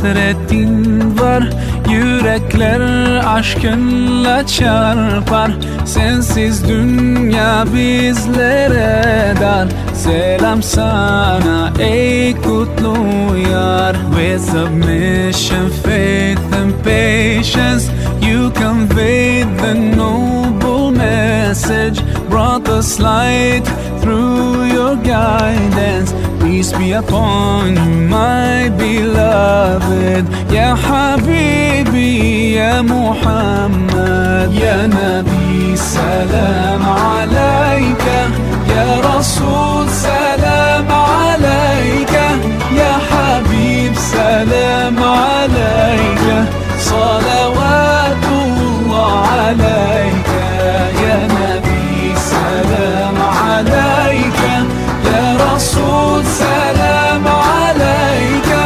hasretin var. Yürekler aşkınla çarpar. Sensiz dünya bizlere dar. Selam sana ey kutlu yar. With submission, faith and patience, you conveyed the noble message, brought us light through your guidance. Peace be upon you, my beloved. Ya Habibi, Ya Muhammad, Ya Nabi, salam alayka. Ya Rasul, salam alayka. Ya Habib, salam alayka. Salawatullah alayka. Ya Nabi, salam alayka. Ya Rasul, salam alayka.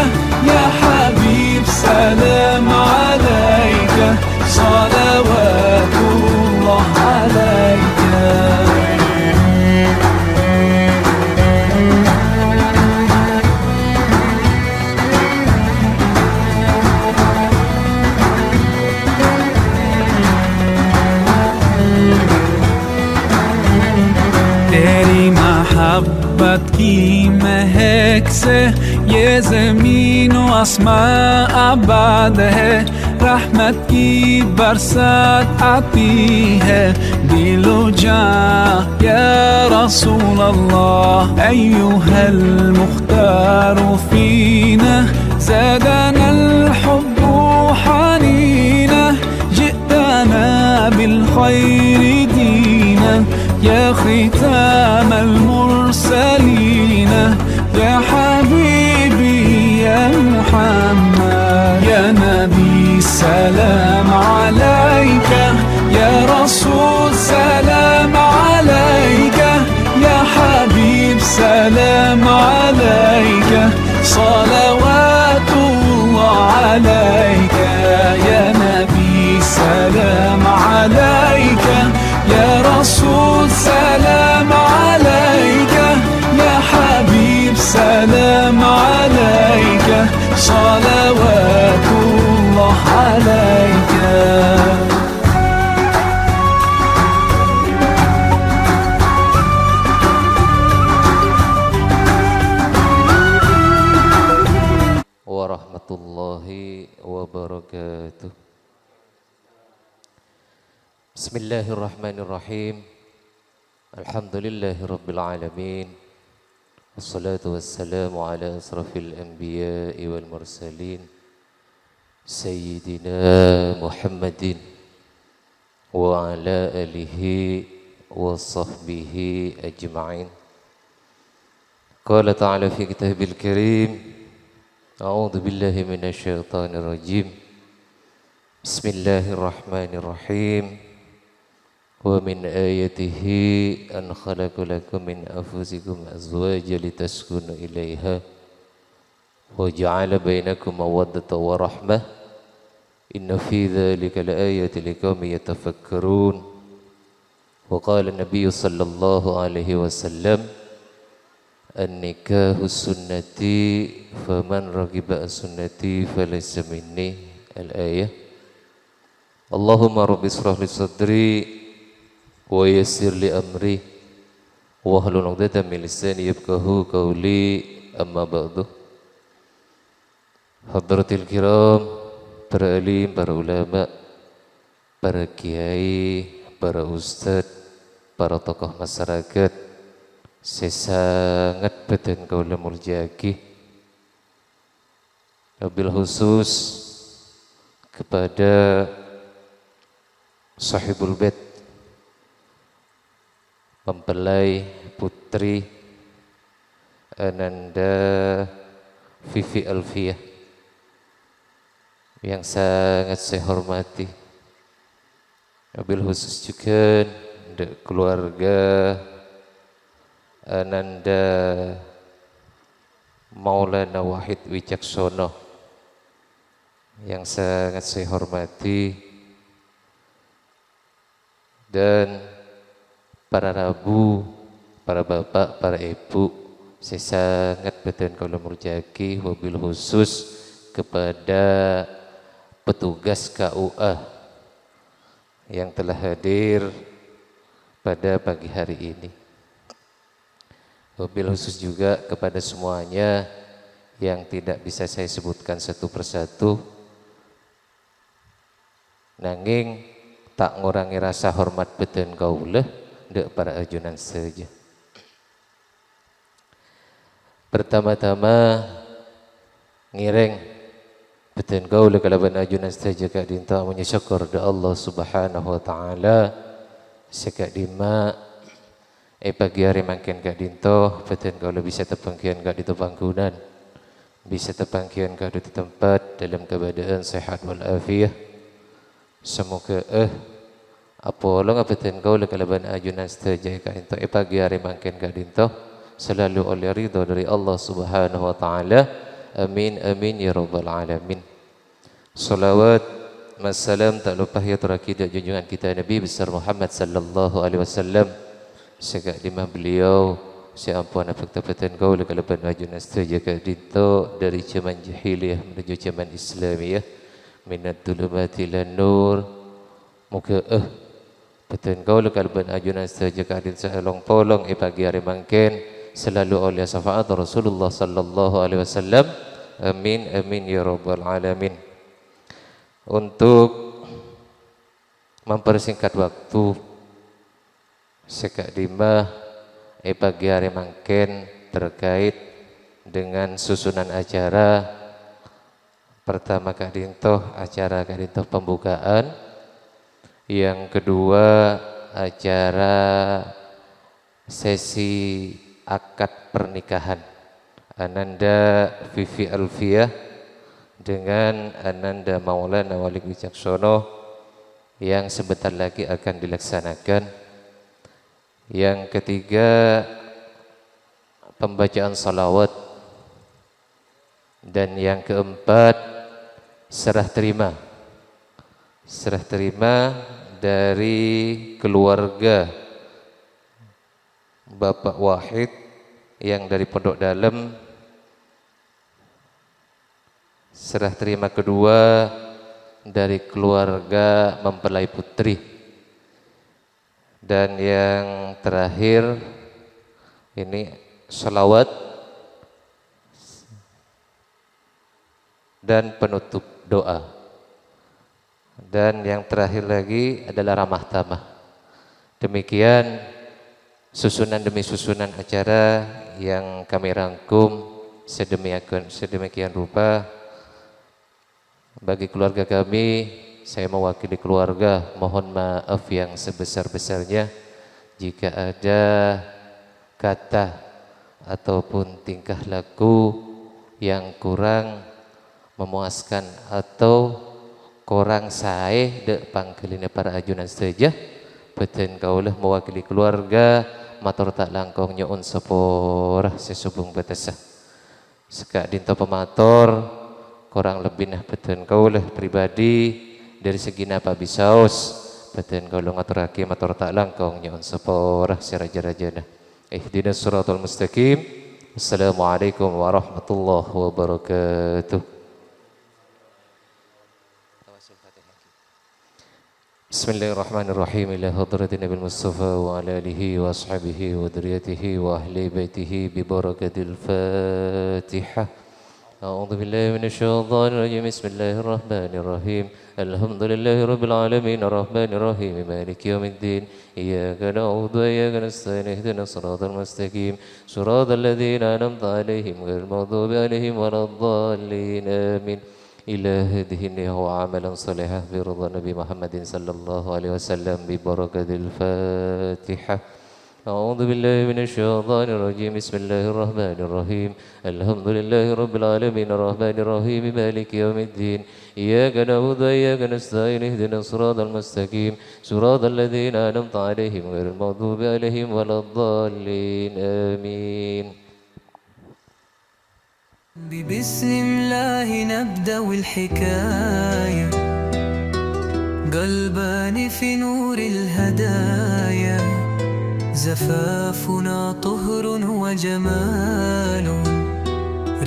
Ya Habib, salam alayka. Salawatullah alayka. तेरी मोहब्बत की महक से ये ज़मीन व आसमां आबाद है. रहमत की बरसात आती है दिलो जां या रसूल अल्लाह. अय्युहल मुख्तार फीना ज़ादना الحب حنينا. جئتنا بالخير دينا يا ختام المرسلين. يا حبيبي يا محمد يا نبي سلام عليك. يا رسول سلام عليك. يا حبيب سلام عليك. صلوات الله عليك. يا نبي سلام عليك. يا رسول سلام عليك. يا حبيب سلام عليك. صلوات الله عليك. warahmatullahi wabarakatuh. Bismillahirrahmanirrahim. Alhamdulillahi rabbil alamin. Wassalatu wassalamu ala asrafil anbiya'i wal mursalin Sayyidina Muhammadin wa ala alihi wa sahbihi ajma'in. Qala ta'ala fi kitabil karim. A'udzu billahi minasyaitonir rajim. Bismillahirrahmanirrahim. Wa min ayatihi an khalaqa lakum min anfusikum azwajan litaskunu ilaiha wa ja'ala bainakum mawaddatan wa rahmah. Inna fi dzalika laayatin liqaumin yatafakkarun. Wa qala an-nabiy sallallahu alaihi wasallam an-nikahu sunnati faman raghiba an sunnati falaysa minni. Al-ayah. Allahumma rabbi israh li sadri wa yassir li amri wahlul 'uqdatam min lisani yafqahu qawli. Amma ba'du. Hadratil kiram, para alim, para ulama, para kiai, para ustadz, para tokoh masyarakat, saya sangat beten kaula muljaki. Wabil khusus kepada sahibul bait, mempelai putri Ananda Vivi Alfiyah yang sangat saya hormati. Wabil khusus juga keluarga Ananda Maulana Wahid Wicaksono yang sangat saya hormati, dan para rabu, para bapak, para ibu, saya sangat beten kaula muljaki. Wabil khusus kepada petugas KUA yang telah hadir pada pagi hari ini. Wabil khusus juga kepada semuanya yang tidak bisa saya sebutkan satu persatu, nanging tak ngurangi rasa hormat beten kaulah dek para ajunan saja. Pertama-tama ngireng beten kaulah kalaban ajunan saja kak dinta menyasyukur da Allah Subhanahu wa taala sekak dima pagi hari makin kak dinto beten kaulah bisa tepangkian kak di pangkunan, bisa tepangkian kak di tempat dalam keadaan sehat walafiat. Semoga apolong apetan kau lekalaban ajunan setajai kak dinto pagi hari makin kak dinto selalu oleh ridho dari Allah Subhanahu wa taala. Amin amin ya rabbal alamin. Salawat wassalam tak lupa ya terakidah junjungan kita Nabi besar Muhammad sallallahu alaihi wasallam. Sekak dimah beliau seampun apetan kau lekalaban ajunan setajai kak dinto dari zaman jahiliyah menuju zaman Islamiyah. Minat dhulumati lan nur. Muka betul kau lekalban ajunan saja kadin seolong tolong pagi hari mangken selalu oleh syafaat Rasulullah sallallahu alaihi wasallam. Amin amin ya rabbal alamin. Untuk mempersingkat waktu sekak dimah pagi hari mangken terkait dengan susunan acara. Pertama kak dinto acara kak dinto pembukaan, yang kedua acara sesi akad pernikahan Ananda Vivi Alfiah dengan Ananda Maulana Walik Wicaksono yang sebentar lagi akan dilaksanakan. Yang ketiga pembacaan salawat, dan yang keempat serah terima dari keluarga Bapak Wahid yang dari Pondok Dalam. Serah terima kedua dari keluarga mempelai putri, dan yang terakhir ini salawat dan penutup doa. Dan yang terakhir lagi adalah ramah tamah. Demikian susunan demi susunan acara yang kami rangkum sedemikian rupa. Bagi keluarga kami, saya mewakili keluarga mohon maaf yang sebesar-besarnya jika ada kata ataupun tingkah laku yang kurang memuaskan atau kurang sae dek pangkelina para ajunan saja. Beten kaulah mewakili keluarga matur tak langkong nyoon sepora sesubung betesah. Sekak dinto pemator kurang lebih nah beten kaulah pribadi dari segi napa bisaos beten kaulah ngaturake matur tak langkong nyoon sepora seraja-rajana. Ihdinas siratal mustaqim. Assalamualaikum warahmatullahi wabarakatuh. Bismillahirrahmanirrahim. Ila hadratin Nabi Mustafa wa ala alihi wa ashabihi wa dzurriyyatihi wa ahli baitihi bi barakatil Fatihah. A'udzu billahi minasyaitonir rajim. Bismillahirrahmanirrahim. Alhamdulillahi rabbil alamin arrahmanir rahim maliki yaumiddin. Iyyaka na'budu wa iyyaka nasta'in ihdinas siratal mustaqim siratal ladzina an'amta 'alaihim ghairil maghdubi 'alaihim waladdallin. Amin. إلى هدهني هو عملا صالحا برضا نبي محمد صلى الله عليه وسلم ببركة الفاتحة. أعوذ بالله من الشيطان الرجيم. بسم الله الرحمن الرحيم. الحمد لله رب العالمين الرحمن الرحيم مالك يوم الدين. إياك نعبد وإياك نستعين اهدنا الصراط المستقيم صراط الذين أنعمت عليهم غير المغضوب عليهم ولا الضالين. آمين. بسم الله نبدأ الحكاية قلبان في نور الهدايا زفافنا طهر وجمال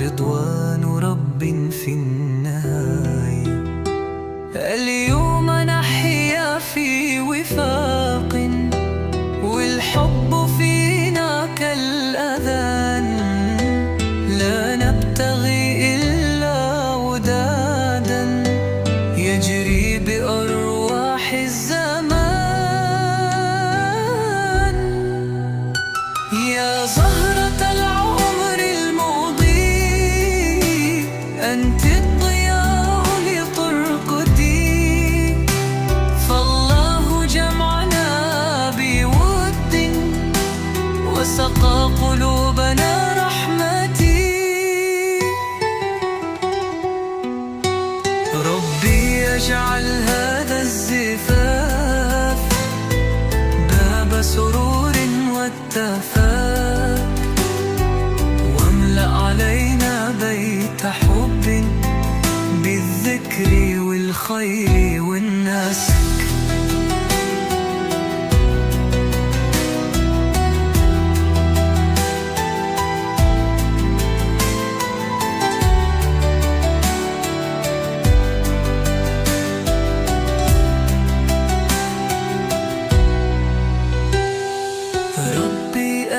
رضوان رب في النار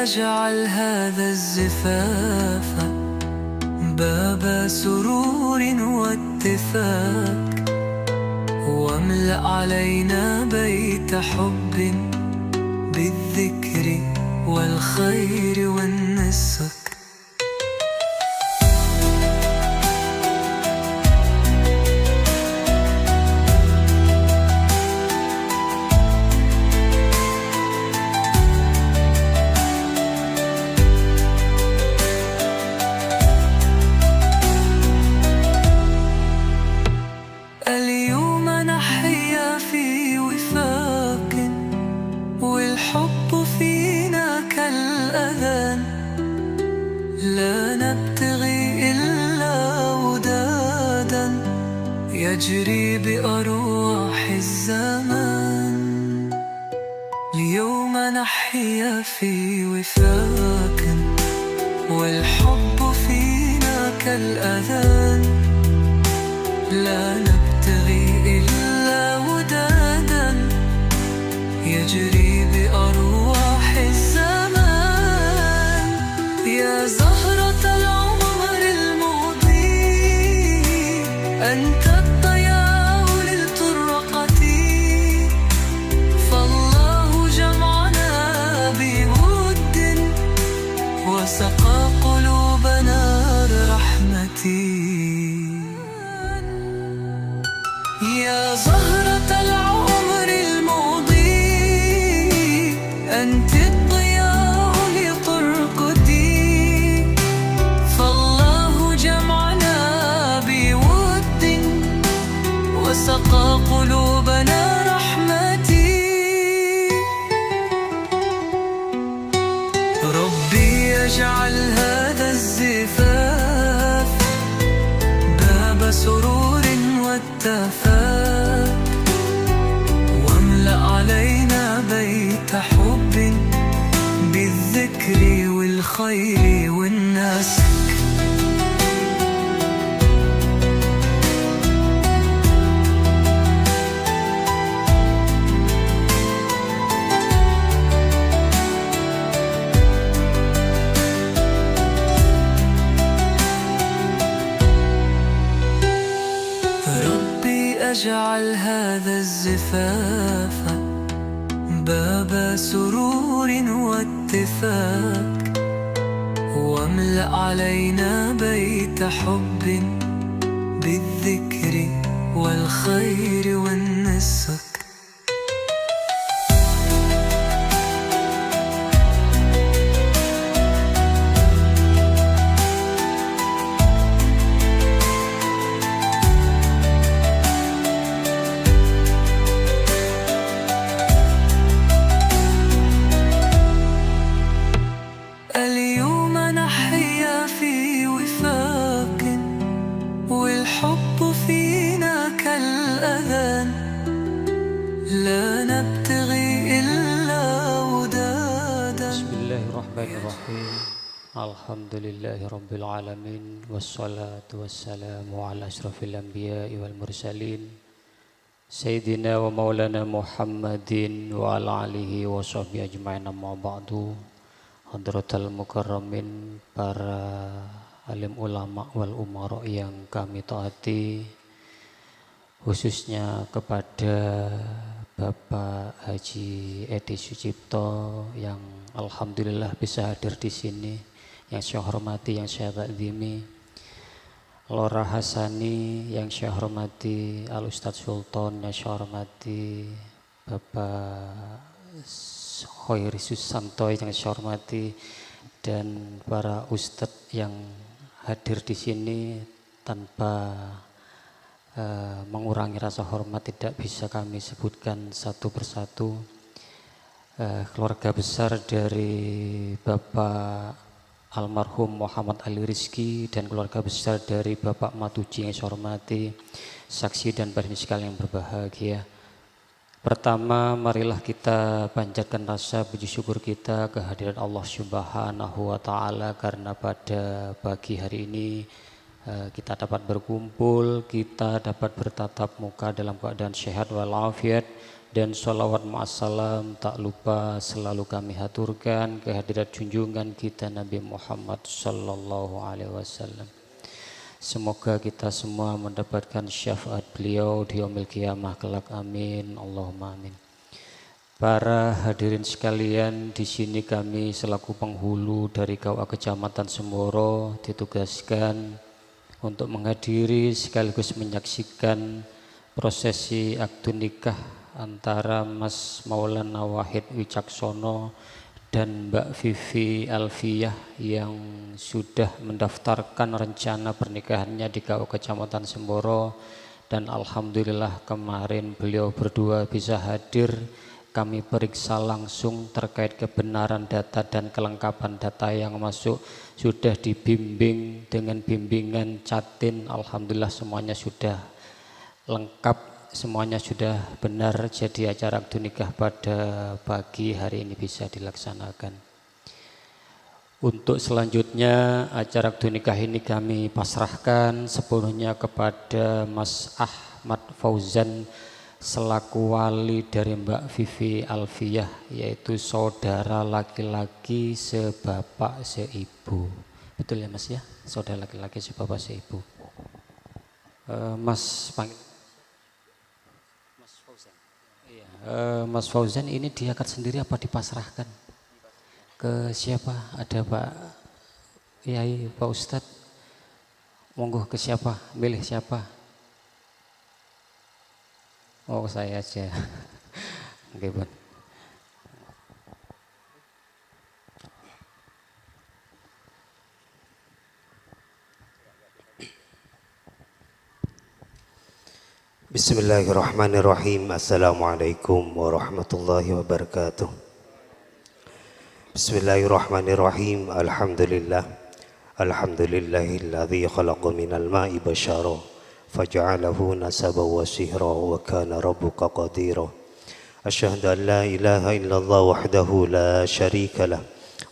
أجعل هذا الزفاف باب سرور واتفاق، واملأ علينا بيت حب بالذكر والخير والنسك. اليوم نحيا في وفاق، والحب فينا كالأذان، لا نبتغي إلا ودادا يجري بأرواح الزمان. اليوم نحيا في وفاق، والحب فينا كالأذان، لا نبتغي إلا ودادا يجري بأرواح الزمان. يا زهرة العمر المضيء، أنت الضياء للطرقة، فالله جمعنا بود وسقى قلوبنا الرحمة. يا زهرة العمر المضيء، أنت الضياء لطرقتي، فالله جمعنا بود وسقى قلوبنا رحمتي. ربي يجعل هذا الزفاف باب سرور واتفاق، واملأ علينا بيت حب بالذكر والخير والنسك. أجعل هذا الزفاف باب سرور واتفاق، واملأ علينا بيت حب بالذكر والخير والنسك. اليوم نحيا في وفاق، والحب فينا كالأذان، لا نبتغي إلا ودادا. بسم الله الرحمن الرحيم. الحمد لله رب العالمين، والصلاة والسلام على أشرف الأنبياء والمرسلين سيدنا ومولانا محمد وعلى آله وصحبه أجمعين. أما بعد. Hadratul Mukarramin, para alim ulama wal umara yang kami taati, khususnya kepada Bapak Haji Edi Sucipto yang alhamdulillah bisa hadir di sini, yang saya hormati, yang saya takzimi, Lora Hasani yang saya hormati, Al Ustadz Sultan yang saya hormati, Bapak Khairi Susanto yang saya hormati, dan para ustadz yang hadir di sini. Tanpa mengurangi rasa hormat tidak bisa kami sebutkan satu persatu. Keluarga besar dari Bapak almarhum Muhammad Ali Rizki dan keluarga besar dari Bapak Matuji yang saya hormati, saksi dan hadirin sekalian yang berbahagia. Pertama, marilah kita panjatkan rasa puji syukur kita kehadiran Allah Subhanahu wa Ta'ala, karena pada pagi hari ini kita dapat berkumpul, kita dapat bertatap muka dalam keadaan sehat walafiat, Dan sholawat ma'assalam tak lupa selalu kami haturkan kehadirat junjungan kita Nabi Muhammad sallallahu alaihi wasallam. Semoga kita semua mendapatkan syafaat beliau di yaumil qiyamah kelak, amin Allahumma amin. Para hadirin sekalian, di sini kami selaku penghulu dari KUA Kecamatan Semboro ditugaskan untuk menghadiri sekaligus menyaksikan prosesi akad nikah antara Mas Maulana Wahid Wicaksono dan Mbak Vivi Alfiyah yang sudah mendaftarkan rencana pernikahannya di KUA Kecamatan Semboro, dan alhamdulillah kemarin beliau berdua bisa hadir. Kami periksa langsung terkait kebenaran data dan kelengkapan data yang masuk, sudah dibimbing dengan bimbingan Catin, alhamdulillah semuanya sudah lengkap, semuanya sudah benar, jadi acara akad nikah pada pagi hari ini bisa dilaksanakan. Untuk selanjutnya acara akad nikah ini kami pasrahkan sepenuhnya kepada Mas Ahmad Fauzan selaku wali dari Mbak Vivi Alfiyah, yaitu saudara laki-laki sebapak seibu. Betul ya Mas ya? Saudara laki-laki sebapak seibu. Mas panggil Mas Fauzan. Iya. Mas Fauzan ini diangkat sendiri apa dipasrahkan? Ke siapa? Ada Pak Yai, Pak Ustadz. Monggo ke siapa? Milih siapa? Oh, saya aja. Oke, Bun. Bismillahirrahmanirrahim. Assalamualaikum warahmatullahi wabarakatuh. Bismillahirrahmanirrahim. Alhamdulillah. Alhamdulillahilladzi khalaqa minal ma'i basyara faja'alahu nasaban wa sihra wa kana rabbuka qadira. Asyhadu an la ilaha illallah wahdahu la syarika lah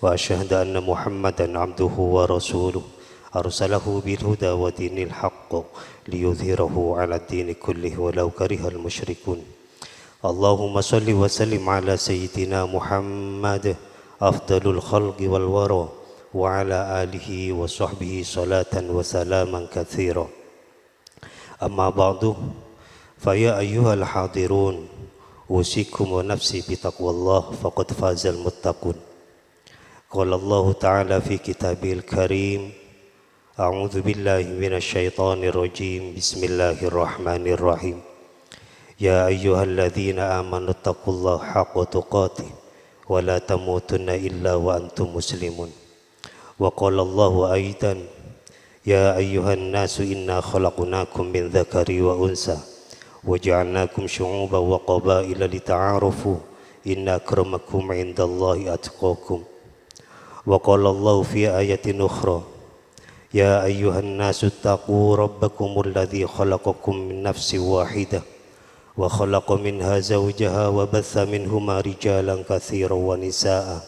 wa asyhadu anna Muhammadan abduhu wa rasuluh arsalahu bil huda wa dinil haqq liyudhhirahu 'ala ad-din kullih walau karihal musyrikun. Allahumma shalli wa sallim ala sayyidina Muhammad afdalul khalqi wal wara wa ala alihi wa sahbihi salatan wa salaman katsira. Amma ba'du, faya ayyuhal hadirun, usikum wa nafsi bitaqwallah faqad fazal muttaqun. Qala Allah Ta'ala fi kitabil karim, a'udzu billahi minasy syaithanir rajim, bismillahirrahmanirrahim. Ya ayyuhalladzina amanu taqullaha haqqa tuqatih wa la tamutunna illa wa antum muslimun. Wa qala Allah aidan, Ya ayyuhan nasu inna khalaqnakum min dzakari wa unsa wa ja'alnakum syu'uban wa qabaila lita'arafu inna akramakum 'indallahi atqakum. Wa qala Allah fi ayatin ukhra, Ya ayyuhan nasu taqu rabbakumul ladzi khalaqakum min nafsin wahidah wa khalaqa minha zawjaha wa batha minhuma rijalan katsiran wa nisaa'a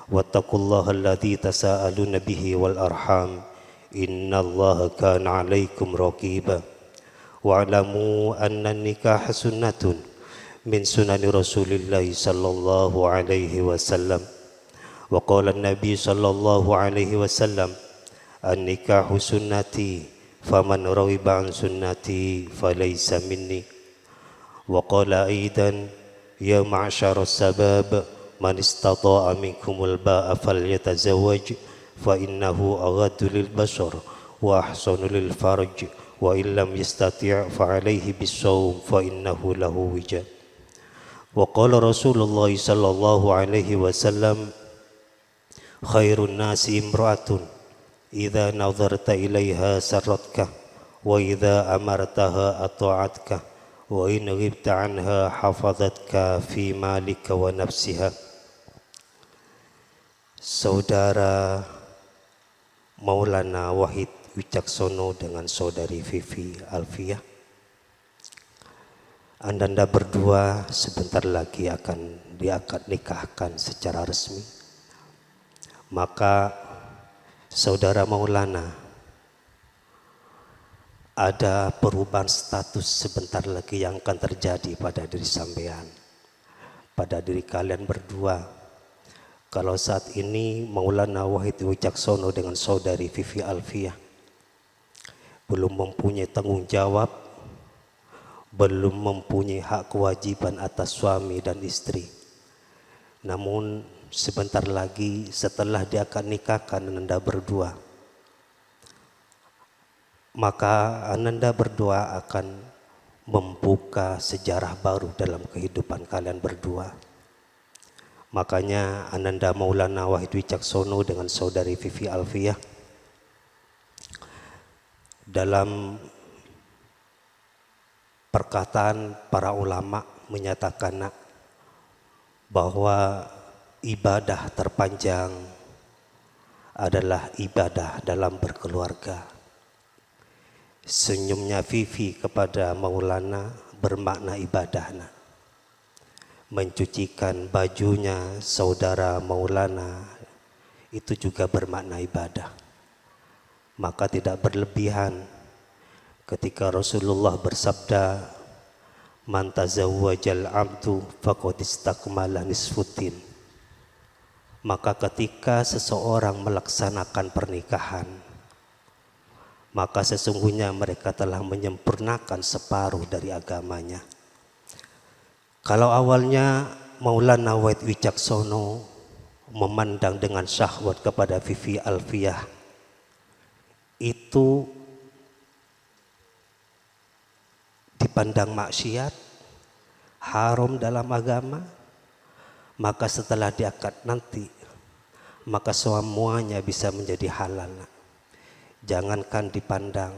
wattaqullaha alladzi tasaaluna bihi wal arham innallaha kana 'alaikum raqiba. Wa'lamu anna nikah sunnatun min sunani Rasulillah sallallahu alaihi wasallam. Wa qala an-nabi sallallahu alaihi wasallam, an-nikahu sunnati faman rawiba an sunnati falaysa minni. Wa qala aidan, ya ma'syaras sabab man istata'a minkumul ba'a falyatazawwaj fa innahu aghaddu lil basar wa ahsanu lil farj wa illam yastati' fa alayhi bis-shawm fa innahu lahu wija. Wa qala Rasulullah sallallahu alaihi wasallam, khairun nasi imra'atun idza nadharta ilaiha sarratka wa idza amartaha ata'atka wa in ghibta anha hafazatka fi malika wa nafsiha. Saudara Maulana Wahid Wicaksono dengan saudari Vivi Alfiyah, Anda berdua sebentar lagi akan diakad nikahkan secara resmi. Maka saudara Maulana, ada perubahan status sebentar lagi yang akan terjadi pada diri sampean. pada diri kalian berdua. Kalau saat ini Maulana Wahid Wicaksono dengan saudari Vivi Alfiah belum mempunyai tanggung jawab, belum mempunyai hak kewajiban atas suami dan istri. Namun sebentar lagi setelah dia akan nikahkan Ananda berdua, maka Ananda berdua akan membuka sejarah baru dalam kehidupan kalian berdua. Makanya Ananda Maulana Wahid Wicaksono dengan saudari Vivi Alfiah dalam perkataan para ulama menyatakan bahwa ibadah terpanjang adalah ibadah dalam berkeluarga. Senyumnya Vivi kepada Maulana bermakna ibadah. Mencucikan bajunya saudara Maulana itu juga bermakna ibadah. Maka tidak berlebihan ketika Rasulullah bersabda, "Man tazawwajal 'abdu faqad istakmala nisfuddin." Maka ketika seseorang melaksanakan pernikahan, maka sesungguhnya mereka telah menyempurnakan separuh dari agamanya. Kalau awalnya Maulana Wahid Wicaksono memandang dengan syahwat kepada Vivi Alfiah, itu dipandang maksiat, haram dalam agama, maka setelah diakad nanti, maka semuanya bisa menjadi halal. Jangankan dipandang,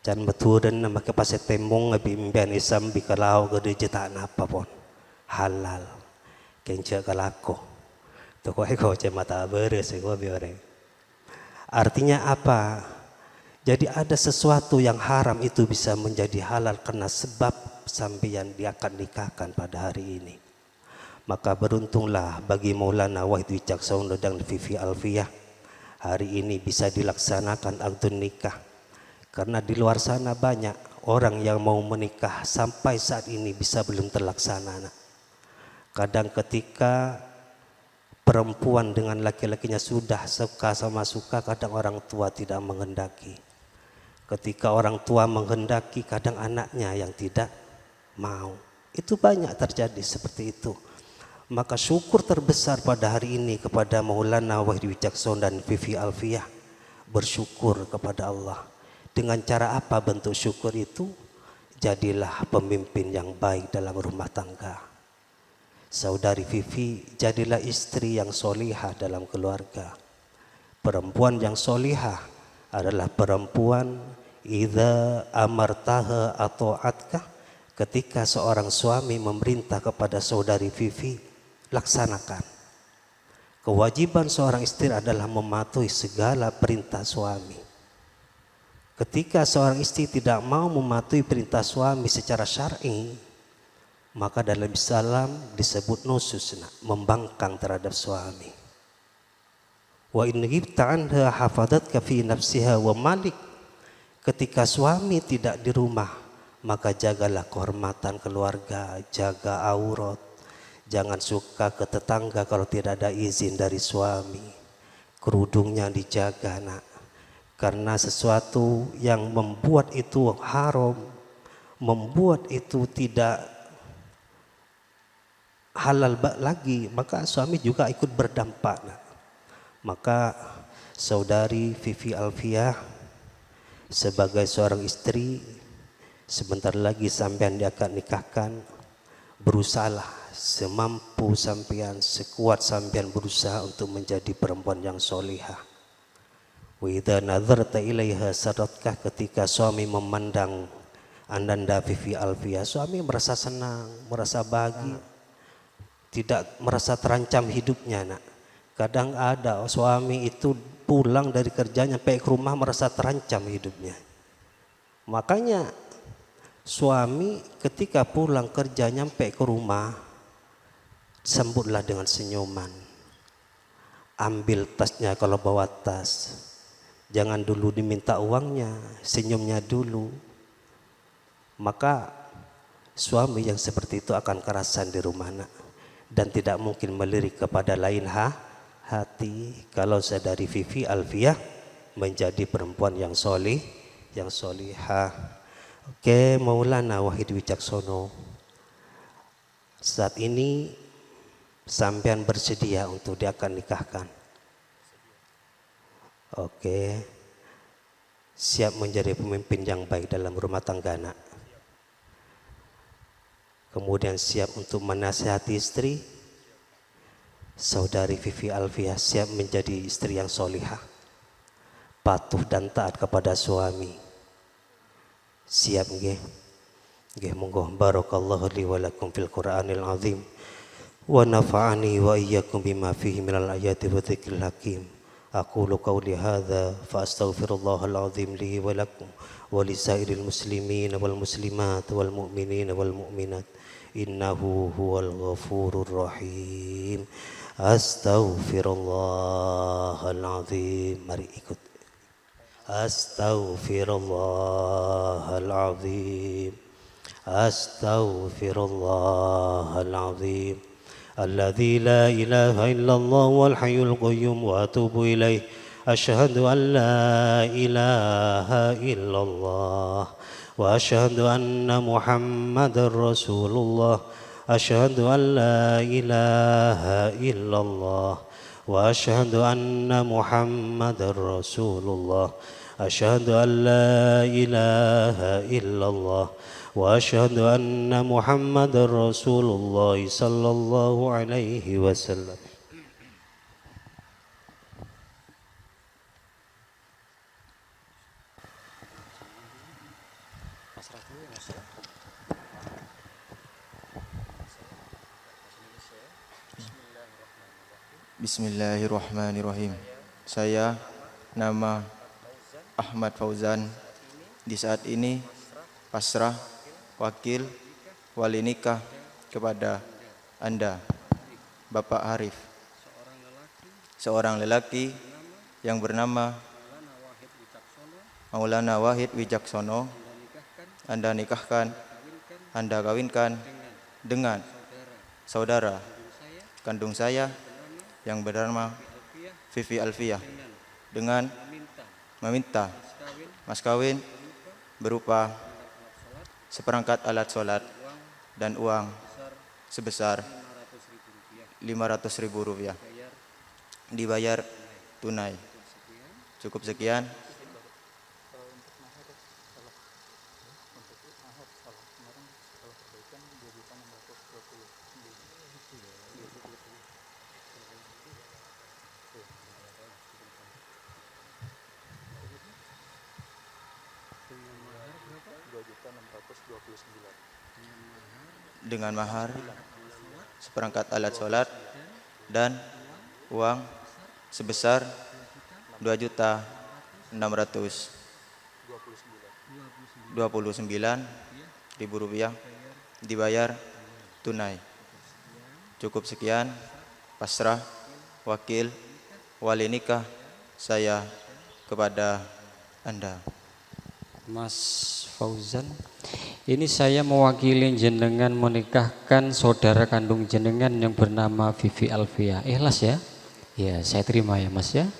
jangan beturan nama kepase temong ngabi imbian isam bikalau gede jetaan apa pun halal kencak kalako toko eko cemata beres eko biore. Artinya apa? Jadi ada sesuatu yang haram itu bisa menjadi halal karena sebab sambian dia akan nikahkan pada hari ini. Maka beruntunglah bagi Maulana Wahid Wicaksono dan Vivi Alfiah hari ini bisa dilaksanakan akdun nikah. Karena di luar sana banyak orang yang mau menikah sampai saat ini bisa belum terlaksana. Kadang ketika perempuan dengan laki-lakinya sudah suka sama suka, kadang orang tua tidak menghendaki. Ketika orang tua menghendaki, kadang anaknya yang tidak mau. Itu banyak terjadi seperti itu. Maka syukur terbesar pada hari ini kepada Maulana Wahid Wicaksono dan Vivi Alfiah, bersyukur kepada Allah. Dengan cara apa bentuk syukur itu? Jadilah pemimpin yang baik dalam rumah tangga. Saudari Vivi, jadilah istri yang solihah dalam keluarga. Perempuan yang solihah adalah perempuan idza amartaha atau atkah, ketika seorang suami memerintah kepada saudari Vivi, laksanakan. Kewajiban seorang istri adalah mematuhi segala perintah suami. Ketika seorang istri tidak mau mematuhi perintah suami secara syar'i, maka dalam Islam disebut nusus, membangkang terhadap suami. Wa in ghibta anha hafadhatka fi nafsiha wa malik. Ketika suami tidak di rumah, maka jagalah kehormatan keluarga, jaga aurat. Jangan suka ke tetangga kalau tidak ada izin dari suami. Kerudungnya dijaga, nak. Karena sesuatu yang membuat itu haram, membuat itu tidak halal lagi, maka suami juga ikut berdampak, nak. Maka saudari Vivi Alfiah sebagai seorang istri, sebentar lagi sampean dia akan nikahkan, berusahalah semampu sampean, sekuat sampean berusaha untuk menjadi perempuan yang solihah. Wa idza nazarta ilaiha sadatkah, ketika suami memandang Ananda Vivi Alfiah, suami merasa senang, merasa bahagia, tidak merasa terancam hidupnya, nak. Kadang ada suami itu pulang dari kerjanya sampai ke rumah merasa terancam hidupnya. Makanya suami ketika pulang kerja nyampe ke rumah, sambutlah dengan senyuman. Ambil tasnya kalau bawa tas. Jangan dulu diminta uangnya, senyumnya dulu. Maka suami yang seperti itu akan kerasan di rumah, nak. dan tidak mungkin melirik kepada lain hati. Kalau saudari Vivi Alfiah menjadi perempuan yang solihah. Oke, Maulana Wahid Wicaksono, saat ini sampean bersedia untuk dia akan nikahkan? Oke, siap menjadi pemimpin yang baik dalam rumah tangga nak? Kemudian siap untuk menasihati istri? Saudari Vivi Alfiah siap menjadi istri yang solihah, patuh dan taat kepada suami? Siap nggih? Nggih, monggo. Barakallahu li wa lakum fil Qur'anil azim wa nafa'ani wa iyyakum bima fihi minal ayati wa dzikril hakim. Aqulu qawli hadza fa astaghfirullahal azim li wa lakum wa lisairil muslimin wal muslimat wal mu'minin wal mu'minat innahu huwal ghafurur rahim. Astaghfirullahal azim. Mari ikut. Astaghfirullahal azim. Astaghfirullahal azim. Alladzi la ilaha illallah wal hayyul qayyum wa atubu ilaih. Asyhadu an la ilaha illallah wa asyhadu anna Muhammadar Rasulullah. Asyhadu an la ilaha illallah wa asyhadu anna Muhammadar Rasulullah. Asyhadu an la ilaha illallah wa asyhadu anna Muhammadar Rasulullah sallallahu alaihi wasallam. Bismillahirrahmanirrahim. Saya nama Ahmad Fauzan. Di saat ini pasrah wakil wali nikah kepada Anda, Bapak Harif, seorang lelaki yang bernama Maulana Wahid Wicaksono. Anda nikahkan, Anda kawinkan dengan saudara kandung saya yang bernama Vivi Alfiah dengan meminta mas kawin berupa seperangkat alat sholat dan uang sebesar Rp500.000 dibayar tunai. Cukup sekian. Dengan mahar seperangkat alat sholat dan uang sebesar Rp2.629.000 dibayar tunai. Cukup sekian. Pasrah wakil wali nikah saya kepada Anda. Mas Fauzan, ini saya mewakili jenengan menikahkan saudara kandung jenengan yang bernama Vivi Alfiah. Ikhlas ya? Ya, saya terima ya Mas ya.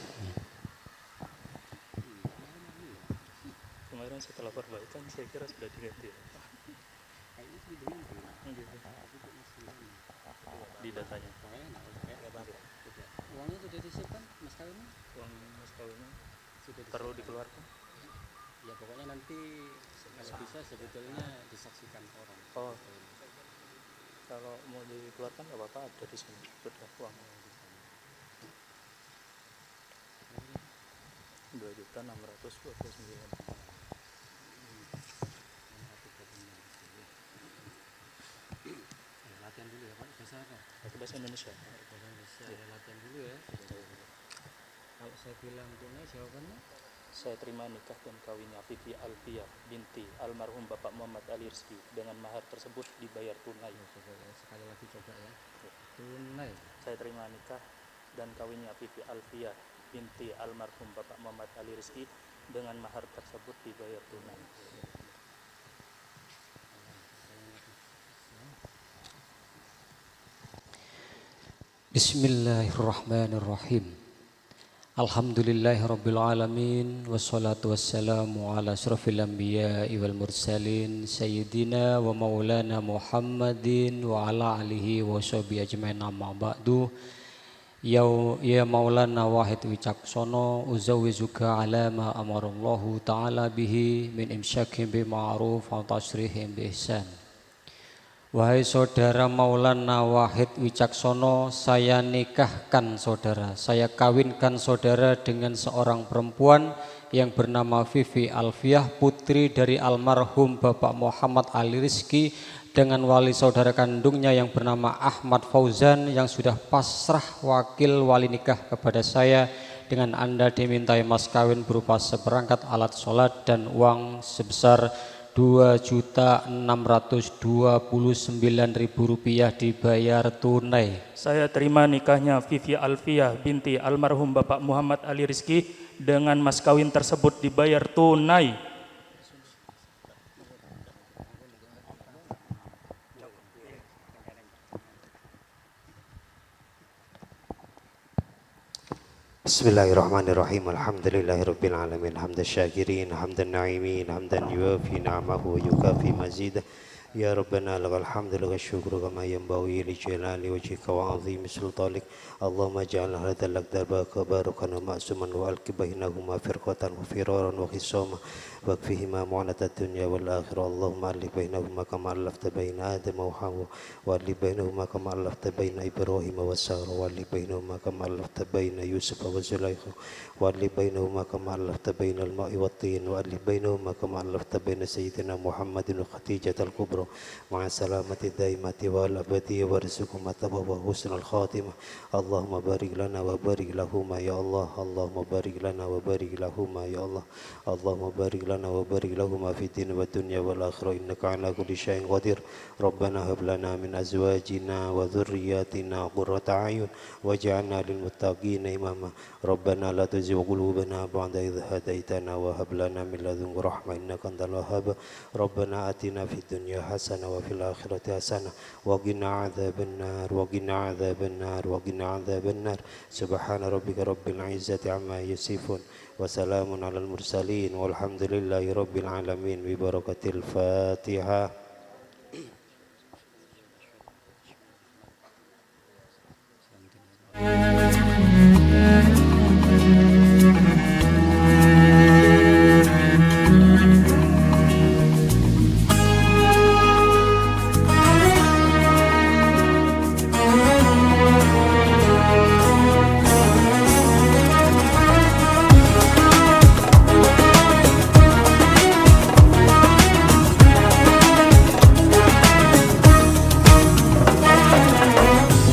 Kemarin setelah perbaikan saya kira sudah diganti di datanya. Uangnya sudah disimpan Mas kawinnya? Uang mas kawinnya perlu dikeluarkan. Ya pokoknya nanti kalau bisa sebetulnya disaksikan orang. Oh, kalau mau dikeluarkan nggak apa-apa, ada di sini sudah uang. 2.629.000. Latihan dulu ya Pak, bahasa apa? Itu bahasa Indonesia. Bahasa Indonesia, latihan dulu ya. Kalau saya bilang tunai jawabannya? Saya terima nikah dan kawinnya Vivi Alfiah binti almarhum Bapak Muhammad Ali Rizki. Dengan mahar tersebut dibayar tunai. Sekali lagi coba ya. Tunai. Saya terima nikah dan kawinnya Vivi Alfiah binti almarhum Bapak Muhammad Ali Rizki. Dengan mahar tersebut dibayar tunai. Bismillahirrahmanirrahim. Alhamdulillahirabbil alamin wassalatu wassalamu ala asyrafil anbiya'i wal mursalin sayyidina wa maulana Muhammadin wa ala alihi wa sahbihi ajmain amma ba'du. Ya maulana wahid wicaksono uzawizuka ala ma amarallahu ta'ala bihi min imsyakin bi ma'ruf wa tasrihim bi ihsan. Wahai saudara Maulana Wahid Wicaksono, saya nikahkan saudara, saya kawinkan saudara dengan seorang perempuan yang bernama Vivi Alfiah, putri dari almarhum Bapak Muhammad Ali Rizki, dengan wali saudara kandungnya yang bernama Ahmad Fauzan yang sudah pasrah wakil wali nikah kepada saya. Dengan Anda dimintai mas kawin berupa seperangkat alat sholat dan uang sebesar Rp2.629.000 dibayar tunai. Saya terima nikahnya Vivi Alfiah binti almarhum Bapak Muhammad Ali Rizki dengan mas kawin tersebut dibayar tunai. Bismillahirrahmanirrahim. Alhamdulillahirabbil alamin. Hamdan syakirin, hamdan na'imin, hamdan yuwafi ni'amahu wa yukafi mazidah. Ya Rabbana lakal hamdu lakal syukru kama yanbaghi li jalali wajhika wa 'azimi sultanik. Allahumma ij'al hadzal aqdar barakan wa ma'suman wa alqi bainahuma firqatan wa firaran wa khisama wa fihima mu'anatad dunya wal akhirah. Allahumma alif bainahuma kama alafta baina Adam wa Hawa wa alif bainahuma kama alafta baina Ibrahim wa Sarah wa alif bainahuma kama alafta baina Yusuf wa Zulaikha wa alif bainahuma kama alafta baina al-ma'i wat-tin wa alif bainahuma kama alafta baina sayyidina Muhammadin wa Khadijah al-Kubra ma'a salamati daimati wal abadi warzuqhum tabawa husnul khatimah. Allahumma barik lana wa barik lahuma ya Allah. Allahumma barik lana wa barik lahuma ya Allah. Allahumma barik lana wa barik lahuma fid din wa dunya wal akhirah innaka ala kulli syai'in qadir. Rabbana hab lana min azwajina wa dhurriyyatina qurrata a'yun waj'alna lil muttaqina imama. Rabbana la tuzigh qulubana ba'da idh hadaitana wa hab lana min ladunka rahmah innaka antal wahhab. Rabbana atina fid dunya hasanah wa fil akhirati hasanah wa qina adzabannar wa qina adzabannar wa qina adzabannar. Subhana rabbika rabbil izzati amma yasifun wa salamun alal mursalin walhamdulillahi rabbil alamin bi barakatil Fatihah.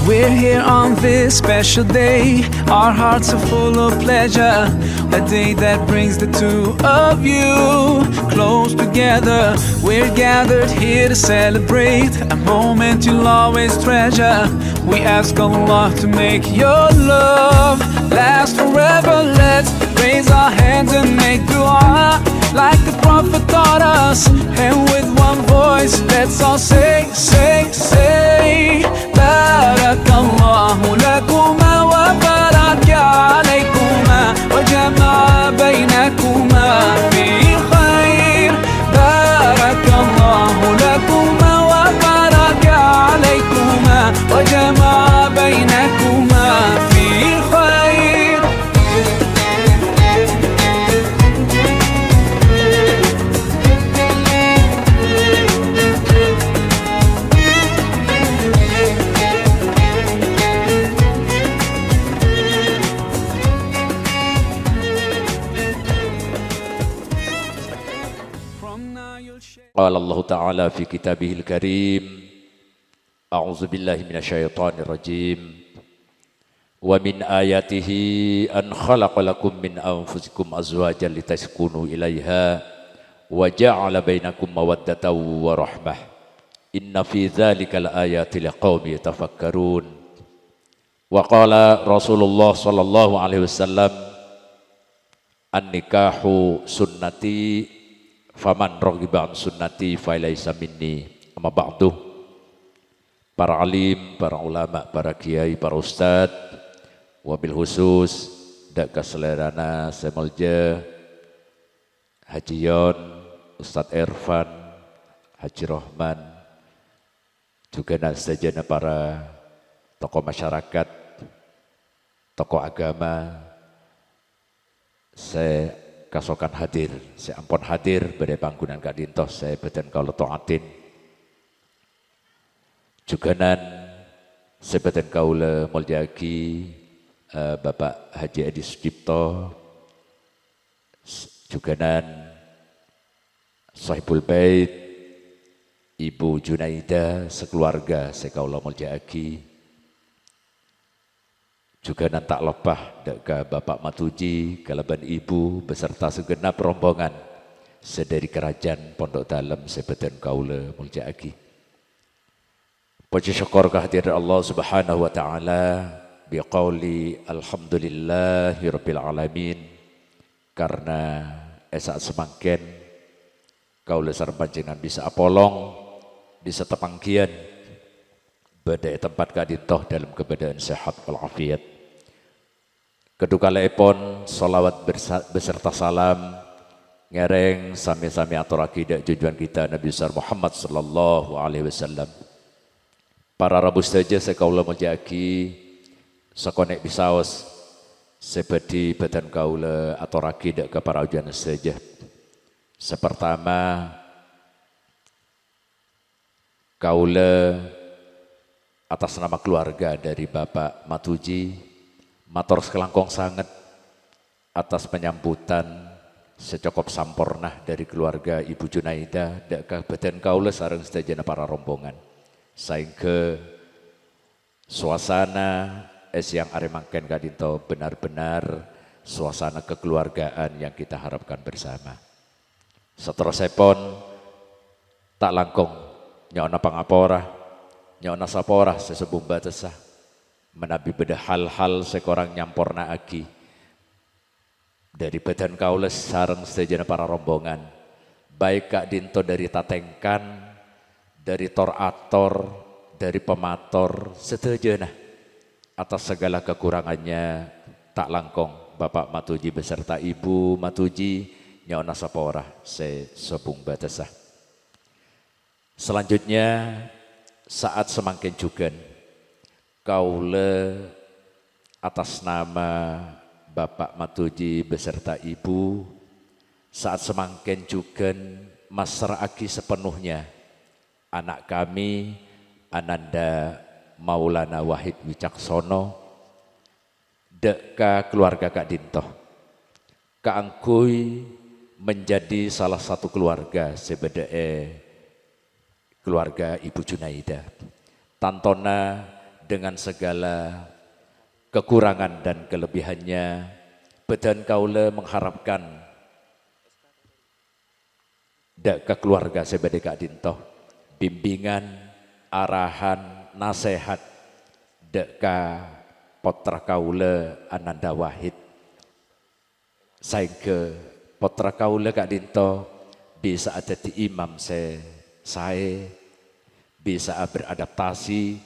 We're here on this special day. Our hearts are full of pleasure. A day that brings the two of you close together. We're gathered here to celebrate a moment you'll always treasure. We ask Allah to make your love last forever. Let's raise our hands and make dua like the Prophet taught us. And with one voice, let's all say, say, say. Barakallahu lakuma wa baraka alaykuma wa jama'a bainakuma fi khair. Barakallahu lakuma wa baraka alaykuma wa jama'a bainakuma fi khair. قال الله تعالى في كتابه الكريم أعوذ بالله من الشيطان الرجيم ومن آياته أن خلق لكم من أنفسكم أزواجا لتسكنوا إليها وجعل بينكم مودة ورحمة إن في ذلك الآيات لقوم يتفكرون وقال رسول الله صلى الله عليه وسلم النكاح سنتي faman raghiba an sunnati fa laisa minni. Amma ba'du. para alim, para ulama, para kiai, para ustadz, wabil khusus dak keselerana semelja Haji Yon, Ustadz Irfan, Haji Rohman, juga nasajana para tokoh masyarakat, tokoh agama, saya kasokan hadir, saya ampun hadir pada panggungan Kak Dintoh, saya beten kalau toatin. Juga nan saya beten kaula mulyaki Bapak Haji Edi Sudipto, juga nan Sahibul Bait, Ibu Junaida, sekeluarga saya kaula mulyaki. Juga nan tak lepah deka Bapak Matuji, kalaban Ibu beserta segenap rombongan sedari kerajaan Pondok Dalem sebeten kaula mulyaki. Puji syukur kehadiran Allah Subhanahu wa taala biqauli alhamdulillahirabbil alamin, karena esak semangken kaula sareng panjenengan bisa apolong, bisa tepangkian badai tempat kadintoh dalam keadaan sehat walafiat. Kedukalaipun salawat beserta salam ngereng sami-sami aturaki dak junjungan kita Nabi besar Muhammad sallallahu alaihi wasallam. Para rabu saja sekaula mulyaki sakonek bisaos seperti badan kaula aturaki dak ke para ujian saja. Sepertama kaula atas nama keluarga dari Bapak Matuji matur sekelangkong sangat atas penyambutan secokop sampurnah dari keluarga Ibu Junaida dak kabupaten kaula sareng sedaya para rombongan. Saengke suasana yang aremangken kadinto benar-benar suasana kekeluargaan yang kita harapkan bersama. Seterusipun tak langkung nyona pangapora, nyona sapora sesebum batesah menabi beda hal-hal sekorang nyamporna aki dari badan kaula sareng sedaya para rombongan, baik Kak Dinto dari tatengkan, dari torator, dari pemator sedaya atas segala kekurangannya tak langkong Bapak Matuji beserta Ibu Matuji nyona sapora sebung batesah. Selanjutnya saat semangkin juga kaula atas nama Bapak Matuji beserta Ibu saat semangkin juga masraki sepenuhnya anak kami Ananda Maulana Wahid Wicaksono deka keluarga Kak Dintoh kaangkui menjadi salah satu keluarga sebedae keluarga Ibu Junaida. Tantona dengan segala kekurangan dan kelebihannya, badan kaula mengharapkan ke keluarga sebagai Kak Dintoh bimbingan, arahan, nasihat deka potra kaula Ananda Wahid. Saengke potra kaula Kak Dintoh bisa ada di imam saya bisa beradaptasi,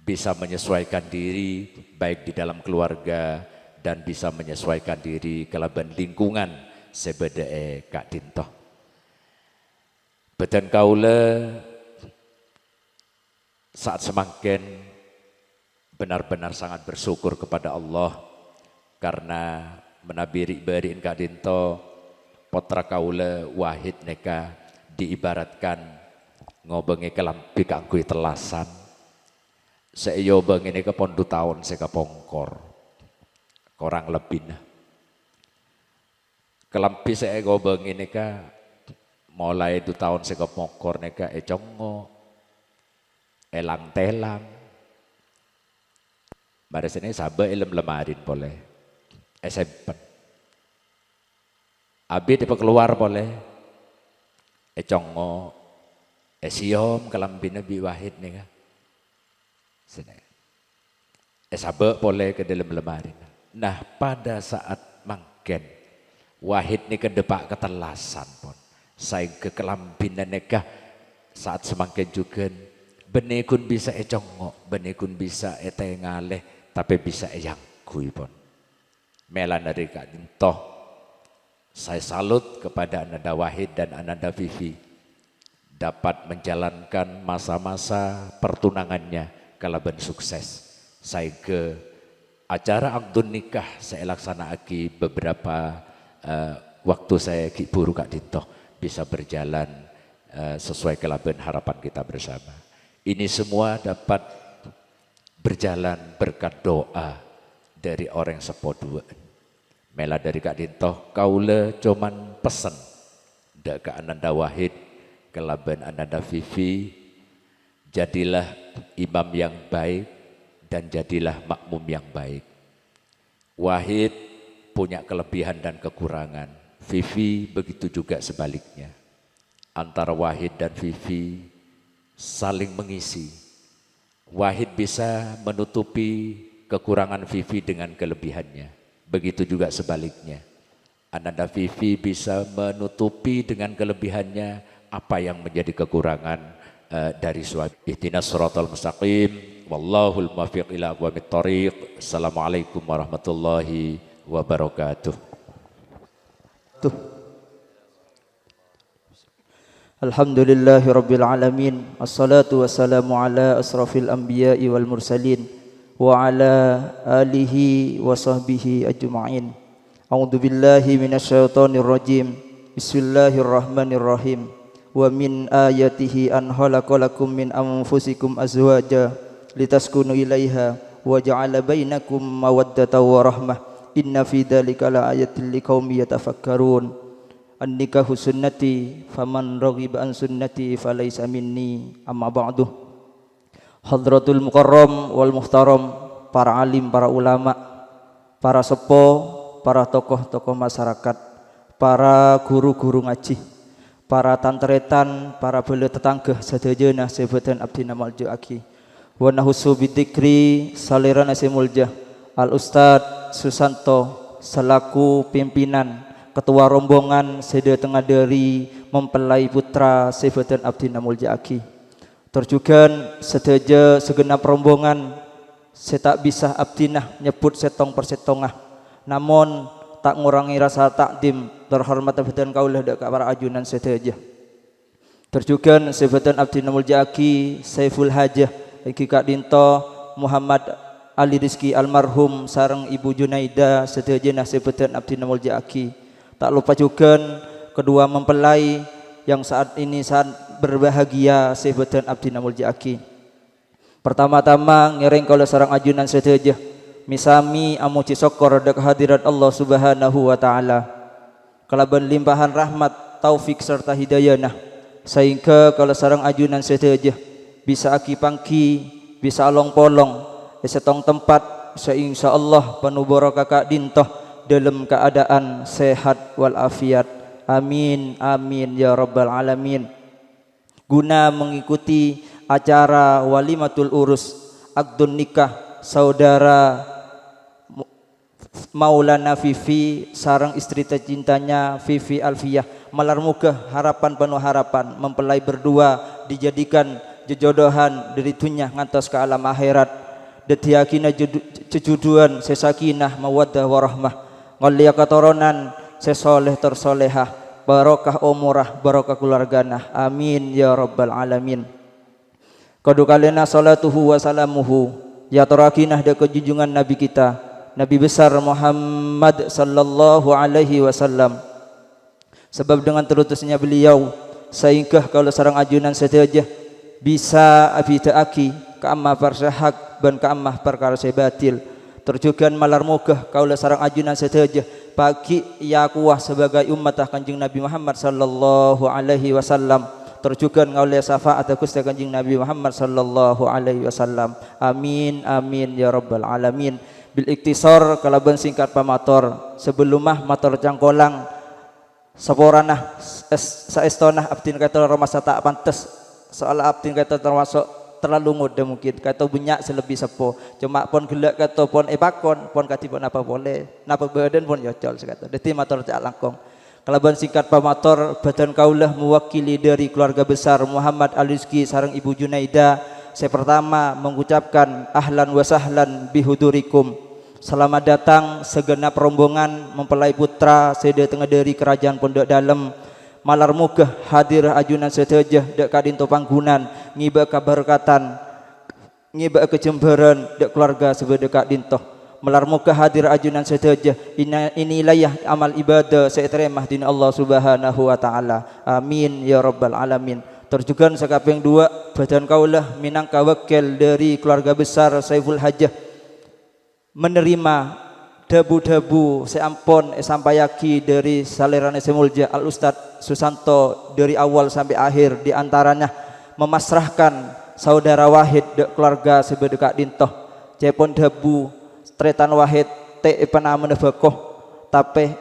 bisa menyesuaikan diri baik di dalam keluarga dan bisa menyesuaikan diri kelaban lingkungan sebedae Kak Dintoh. Badan kaula saat semakin benar-benar sangat bersyukur kepada Allah karena menabiri bariin Kak Dintoh potra kaula Wahid neka diibaratkan ngobengi kelampi kangkui telasan. Saya bang ini ke pondu tahun saya ke pongkor, kurang lebih nah. Kelampi saya gobeng ini ke mulai 2 tahun saya ke pongkor neka congo, elang telang. Pada sini sabar ilm lemarin boleh, SMP. Abi tipe keluar boleh, congo, siom kelampi Nabi Wahid nih kan. Sabe boleh ke dalam lemari. Nah pada saat mangken Wahid ni kedepak ketelasan pun. Saya ke kelampinan nekah saat semakin juga Benekun bisa congok, benekun bisa tengaleh, tapi bisa yang pun. Melan dari Kak Dintoh, saya salut kepada Ananda Wahid dan Ananda Vivi dapat menjalankan masa-masa pertunangannya kalaban sukses. Saya ke acara akdun nikah saya laksanakan beberapa waktu saya buru Kak Dintoh bisa berjalan sesuai kelaban harapan kita bersama. Ini semua dapat berjalan berkat doa dari orang sepodua. Mela dari Kak Dintoh, kaula cuman pesen dak ke Ananda Wahid, kelaban Ananda Vivi, jadilah imam yang baik dan jadilah makmum yang baik. Wahid punya kelebihan dan kekurangan, Vivi begitu juga sebaliknya. Antara Wahid dan Vivi saling mengisi. Wahid bisa menutupi kekurangan Vivi dengan kelebihannya. Begitu juga sebaliknya. Ananda Vivi bisa menutupi dengan kelebihannya apa yang menjadi kekurangan dari suami. Ihdinas siratal mustaqim. Wallahul muwaffiq ila aqwamit thoriq. Assalamualaikum warahmatullahi wabarakatuh. Alhamdulillahi Rabbil Alamin. Assalatu wassalamu ala asrafil anbiya'i wal mursalin wa ala alihi wa sahbihi ajma'in. A'udzu billahi minasyaitonir rajim. Bismillahirrahmanirrahim. Wa min ayatihi an khalaqalakum min anfusikum azwaja litaskunu ilaiha wa ja'ala bainakum mawaddatan wa rahmah. Inna fi dzalika laayatil liqaumin yatafakkarun. An-nikahu sunnati faman raghiba an sunnati falaysa minni amma ba'du. Hadratul mukarram wal muhtaram, para alim, para ulama, para sepo, para tokoh-tokoh masyarakat, para guru-guru ngaji, para tantretan, para bele tetangga sadayana sebatan abdina malju aki. Wa nahusu bidzikri salirana semulja Al Ustad Susanto selaku pimpinan ketua rombongan Seda Tengah dari mempelai putra sebatan abdina mulja aki. Terjugan sedaja segenap rombongan saya tak bisa abdinah nyebut setong persetongah, namun tak ngurangi rasa takdim terhormat abdan kaulah dak para ajunan sedaja. Terjugan sebatan abdina mulja aki Saiful Hajah iki Kak Dintoh Muhammad Ali Rizki almarhum sareng Ibu Junaida sedaja sebatan abdina mulja aki. Tak lupa juga kedua mempelai yang saat ini sangat berbahagia sebatan abdina mulja aki. Pertama-tama ngereng kalau sarang ajunan sedaja misami amuci sokor dak hadirat Allah Subhanahu wa taala. Kalaban limpahan rahmat, taufik serta hidayah sehingga kalau sarang ajunan sedaja bisa aki pangki, bisa along polong setong tempat seinsyaallah penuh barokah Kak Dintoh dalam keadaan sehat walafiat. Amin amin ya rabbal alamin. Guna mengikuti acara walimatul urus akdun nikah saudara Maulana Vivi sarang istri tercintanya Vivi Alfiyah, malar muka harapan penuh harapan mempelai berdua dijadikan jejodohan dari dunia ngantos ke alam akhirat. Detiakina cejuduan sesakinah mawaddah warahmah ngalia katoronan sesoleh tersolehah barokah umurah barokah keluargana. Amin ya rabbal alamin. Kadu kalena salatuhu wa salamuhu ya tarakinah da kejunjungan nabi kita Nabi besar Muhammad sallallahu alaihi wasallam. Sebab dengan terutusnya beliau sehingga kalau sarang ajunan sedaja bisa abita aki ka amma farsahak ban ka amma perkara sebatil. Terjugan malar mugah kaulah sarang ajunan sedaja pagi ya kuah sebagai umat Kanjeng Nabi Muhammad sallallahu alaihi wasallam. Terjugan kaulah syafaat Gusti Kanjeng Nabi Muhammad sallallahu alaihi wasallam. Amin amin ya rabbal alamin. Bil iktisar kalaban singkat pamator sebelumah mator cangkolang saporanah saestonah abdin kata ramasa tak pantes soal abdin kata termasuk terlalu muda mungkin kata banyak selebih sepo cuma pon gelak kata pon epakon pon katipun apa boleh napa badan pun yocol sekata dadi matur cak langkong kalaban singkat pamator badan kaulah mewakili dari keluarga besar Muhammad Al-Rizki sareng Ibu Junaida Saya pertama mengucapkan ahlan wa sahlan bihudurikum. Selamat datang segenap rombongan mempelai putra seda tengah dari kerajaan Pondok Dalam. Malar mugah hadir ajunan sedaya dek kadinto panggunan ngiba kaberkatan ngiba kejemberan dek keluarga sebedeka dinto. Malar mugah hadir ajunan sedaya ini ilayah amal ibadah saya terima din Allah Subhanahu wa taala. Amin ya rabbal alamin. Terjugan sekaping dua badan kaulah minangka wakil dari keluarga besar Saiful Hajah menerima debu-debu seampun sampayaki dari salerane semulja Al Ustad Susanto dari awal sampai akhir, di antaranya memasrahkan saudara Wahid dek keluarga sebedeka dintoh cepon debu tretan Wahid te pernah menebakoh tapi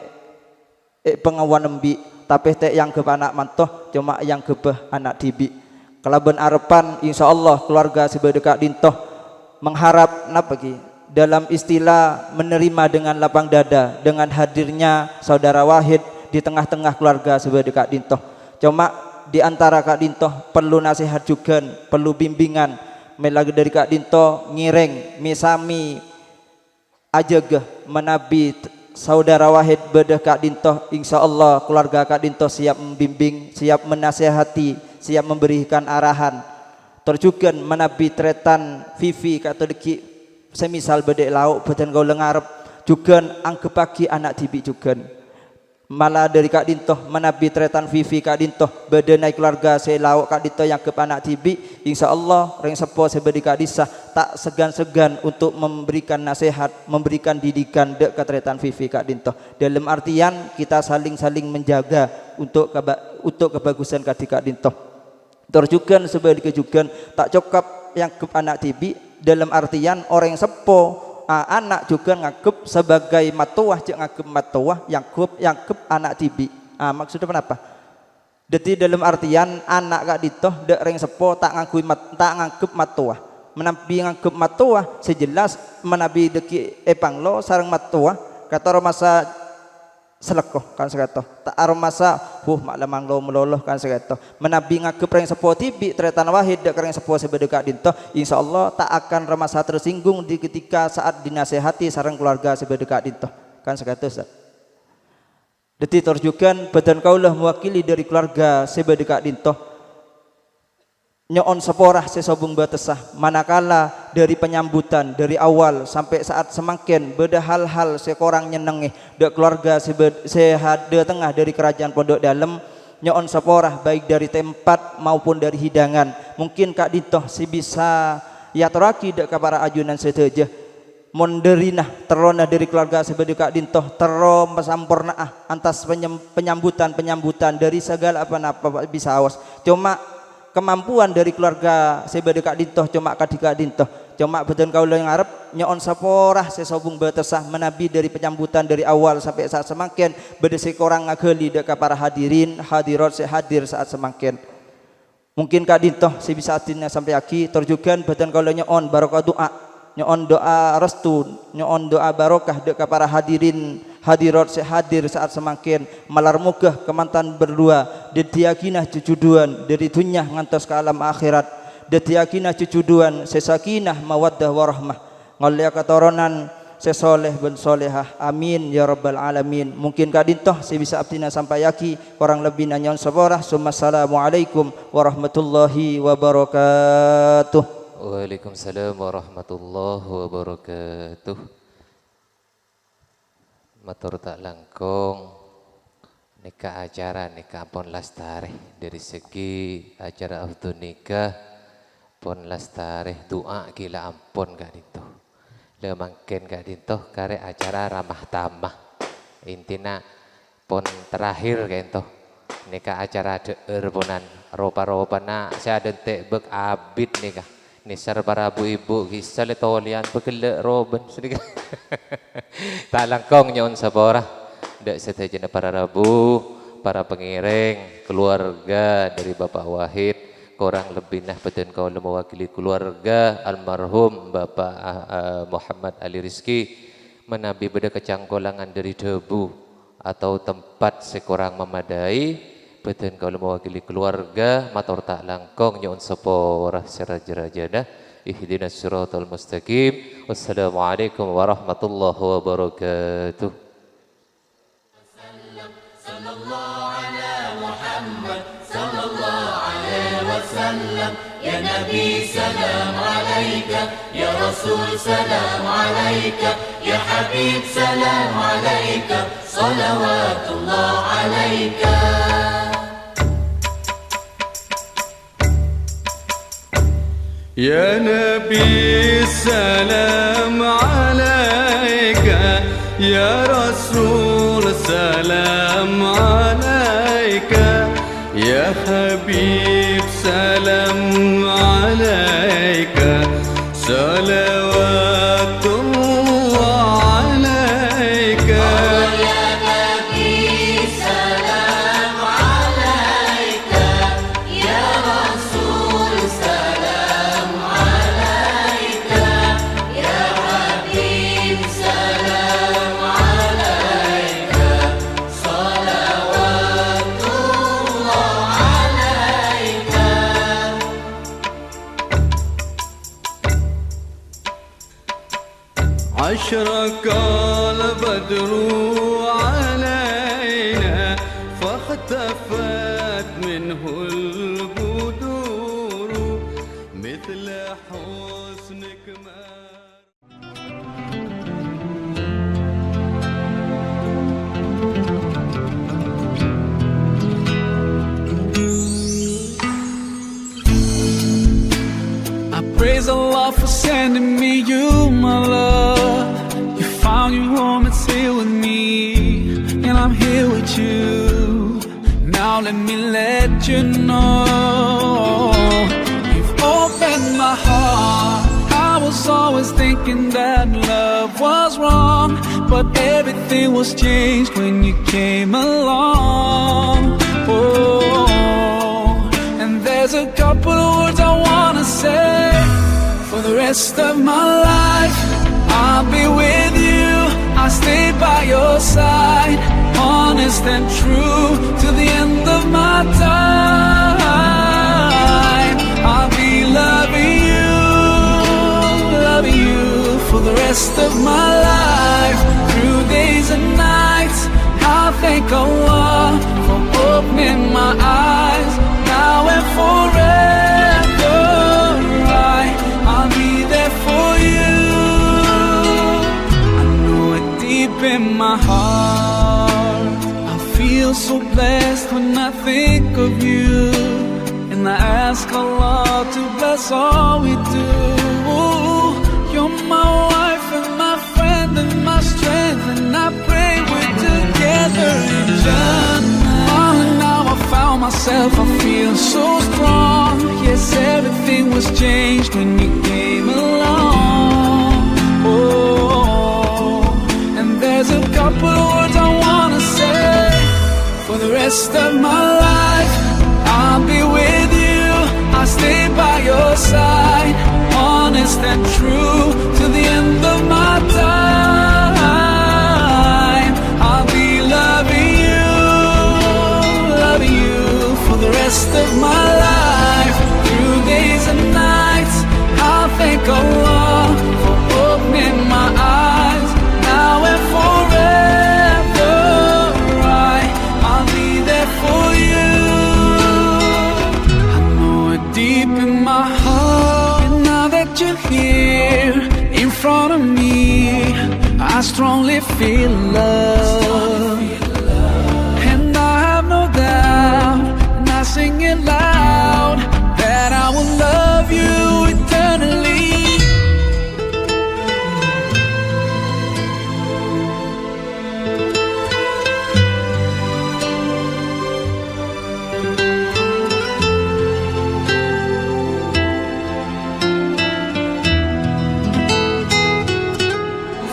pengawan embi tapi te yang ke anak mantoh cuma yang ke anak dibi kelaban arepan insyaallah keluarga sebedeka dintoh mengharap napa ki dalam istilah menerima dengan lapang dada dengan hadirnya saudara Wahid di tengah-tengah keluarga sebagai Kak Dintoh. Cuma di antara Kak Dintoh perlu nasihat juga, perlu bimbingan. Melagi dari Kak Dintoh ngireng misami ajegah menabi saudara Wahid bedah Kak Dintoh. Insyaallah keluarga Kak Dintoh siap membimbing, siap menasihati, siap memberikan arahan. Terjugan menabi tretan Vivi kata deki semisal bedek lauk badan kau lengarep juga anggap pagi anak tibi juga malah dari Kak Dintoh menabi tretan Vivi Kak Dintoh badan naik keluarga saya lauk Kak Dintoh yang ke anak tibi insyaallah ring sepo sebedi Kak Disah tak segan-segan untuk memberikan nasihat memberikan didikan dek ketretan Vivi Kak Dintoh dalam artian kita saling-saling menjaga untuk kebagusan Kak Dintoh terjugan sebedi kejugan tak cukup yang ke anak tibi dalam artian orang sepo anak juga ngagep sebagai matuah cek ngagep matuah yang kep anak tibi maksudnya kenapa? Jadi dalam artian anak Kak Dintoh dek reng sepo tak ngagep matuah menabi ngagep matuah sejelas menabi deki panglo sarang matuah kata masa selekoh kan segato tak arum masa maklamang lo meloloh kan segato menabi ngagep reng sepo tibi tretan Wahid dek reng sepo sebeda Kak Dintoh insyaallah tak akan remasa tersinggung di ketika saat dinasehati sareng keluarga sebeda Kak Dintoh kan segato Ustaz. Dadi terjukan badan kaulah mewakili dari keluarga sebeda Kak Dintoh nyoon seporah sesobung batesah manakala dari penyambutan dari awal sampai saat semakin beda hal-hal sekorang nyenengi dek keluarga sehat de tengah dari kerajaan Pondok Dalam nyoon seporah baik dari tempat maupun dari hidangan mungkin Kak Dintoh si bisa ya teraki dek para ajunan seteja monderinah terona dari keluarga sebedi Kak Dintoh tero mesampurnaah antas penyambutan dari segala apa bisa awas cuma kemampuan dari keluarga sebeda Kak Dintoh cuma Kak Dintoh cuma badan kaula yang Arab nyoon saporah sesobung batesah menabi dari penyambutan dari awal sampai saat semakin beda sekorang ngageli dek para hadirin hadirat sehadir saat semakin mungkin Kak Dintoh sebisa atinnya sampai aki terjugan badan kaula nyoon barokah doa nyoon doa restu nyoon doa barokah dek para hadirin hadirat sehadir saat semakin malar mugah kemantan berdua detiakinah cucuduan dari dunia ngantos ke alam akhirat detiakinah cucuduan sesakinah mawaddah warahmah ngalia ketoronan sesoleh ben solehah amin ya rabbal alamin mungkin Kak Dintoh sebisa abdina sampai yaki kurang lebih nanyon sabarah assalamualaikum warahmatullahi wabarakatuh. Waalaikumsalam warahmatullahi wabarakatuh. Matur tak langkung nikah acara nikah pon lastareh dari segi acara afdhu nikah pon lastareh doa gila ampun Kak Dintoh le mangken Kak Dintoh kare acara ramah tamah intina pon terakhir Kak Dintoh nikah acara deur ponan ropa-ropana saya dentek bek abid nikah nisar para ibu-ibu kisah le tolian begelek roben sedikit tak langkong nyon saborah dak setajana para rabu para pengiring keluarga dari Bapak Wahid kurang lebih nah badan kau mewakili keluarga almarhum Bapak Muhammad Ali Rizki menabi beda kecangkolangan dari debu atau tempat sekurang memadai beten kaula mewakili keluarga matur tak langkong nyuwun sapa warah siraja-rajana ihdinas siratal mustaqim. Wassalamualaikum warahmatullahi wabarakatuh. يا نبي سلام عليك يا رسول سلام عليك يا حبيب سلام عليك صلوات الله عليك يا نبي سلام عليك يا رسول سلام عليك يا حبيب سلام عليك صلوات الله عليك يا نبي سلام عليك يا رسول سلام عليك يا حبيب سلام عليك صلوات الله عليك أشرق البدر علينا فاختفت منه البدور مثل حسنك ما I praise Allah for sending me you, my love. You found your home, it's here with me, and I'm here with you. Now let me let you know, you've opened my heart. I was always thinking that love was wrong, but everything was changed when you came along. Oh, and there's a couple of words I wanna say. For the rest of my life, I'll be with you. I'll stay by your side, honest and true to the end of my time. I'll be loving you for the rest of my life, through days and nights. I'll thank Allah for opening my eyes, now and forever. I'll be there for you. I know it deep in my heart. I feel so blessed when I think of you, and I ask Allah to bless all we do. You're my wife and my friend and my strength, and I pray we're together in Jannah. Oh, now I found myself, I feel so strong. Yes, everything was changed when you came along. Oh, and there's a couple of words I wanna say. For the rest of my life, I'll be with you. I'll stay by your side, honest and true to the end of my time. I'll be loving you for the rest of my life, through days and nights. I'll thank Allah for opening my eyes, now and forever. I'll be there for you. I know it deep in my heart, and now that you're here in front of me, I strongly feel love. And I have no doubt, and I sing it loud, that I will love you eternally.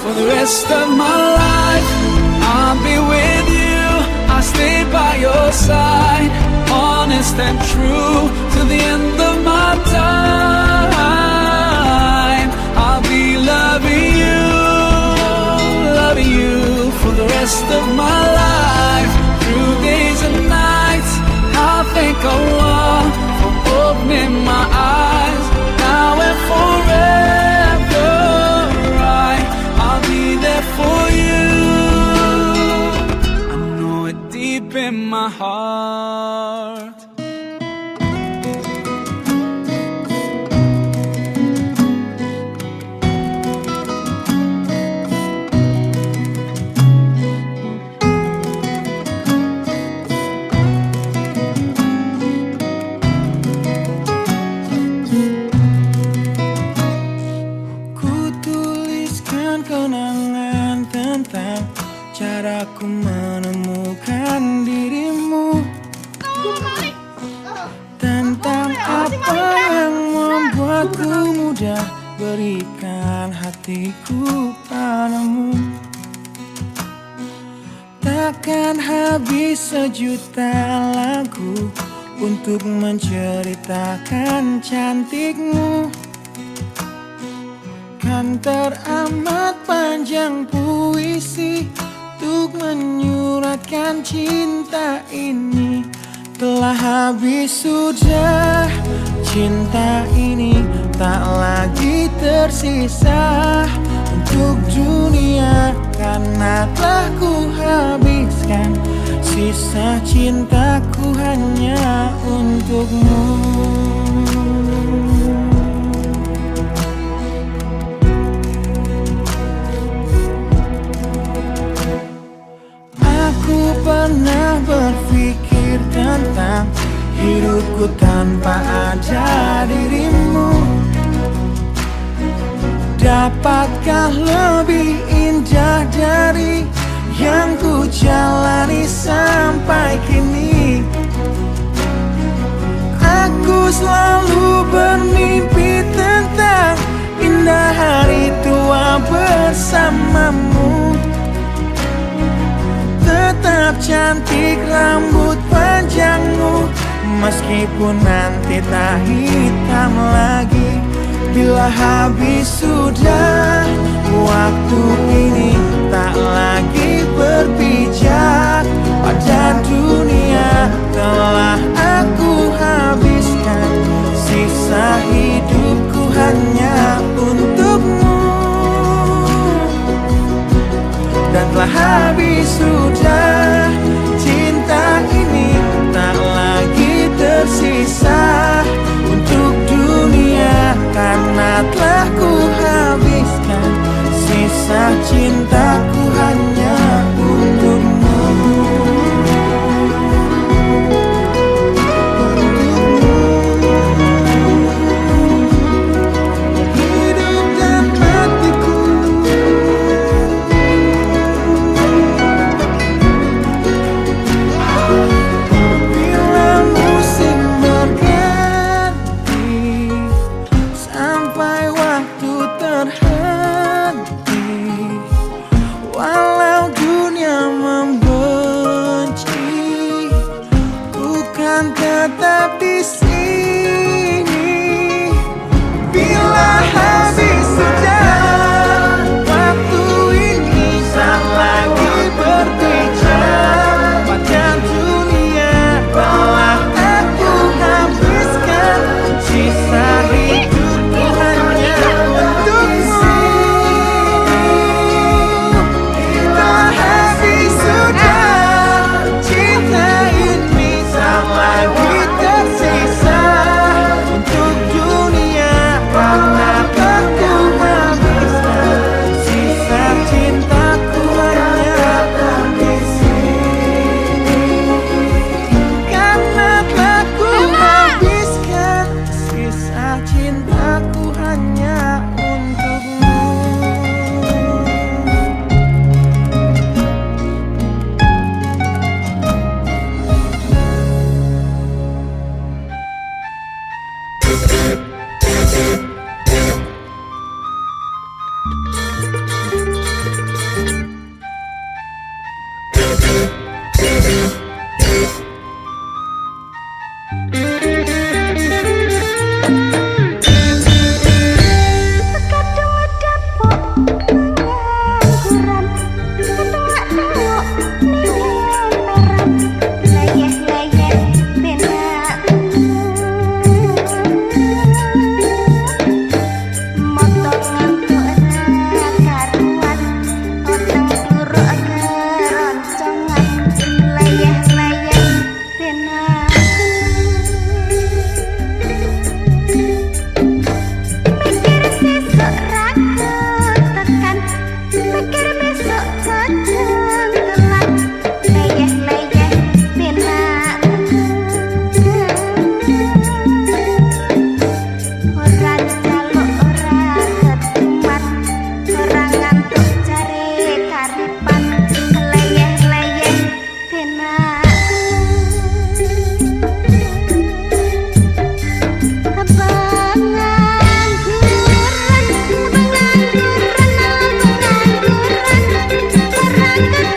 For the rest of my life, I'll be with you. I'll stay by your side, honest and true to the end of my time. I'll be loving you for the rest of my life, through days and nights. kenangan tentang caraku menemukan dirimu, tentang apa yang membuatku mudah berikan hatiku padamu. Takkan habis sejuta lagu untuk menceritakan cantikmu. Kan teramat panjang puisi untuk menyuratkan cinta ini. Telah habis sudah cinta ini, tak lagi tersisa untuk dunia, karena telah ku habiskan sisa cintaku hanya untukmu. Aku pernah berpikir tentang hidupku tanpa ada dirimu. Dapatkah lebih indah dari yang ku jalani sampai kini? Aku selalu bermimpi tentang indah hari tua bersamamu. Tetap cantik rambut panjangmu, meskipun nanti tak hitam lagi. Bila habis sudah waktu ini, tak lagi berpijak pada dunia. Telah aku habiskan sisa hidupku hanya untukmu. Dan telah habis sudah cinta ini, tak lagi tersisa untuk dunia, karena telah ku habiskan sisa cinta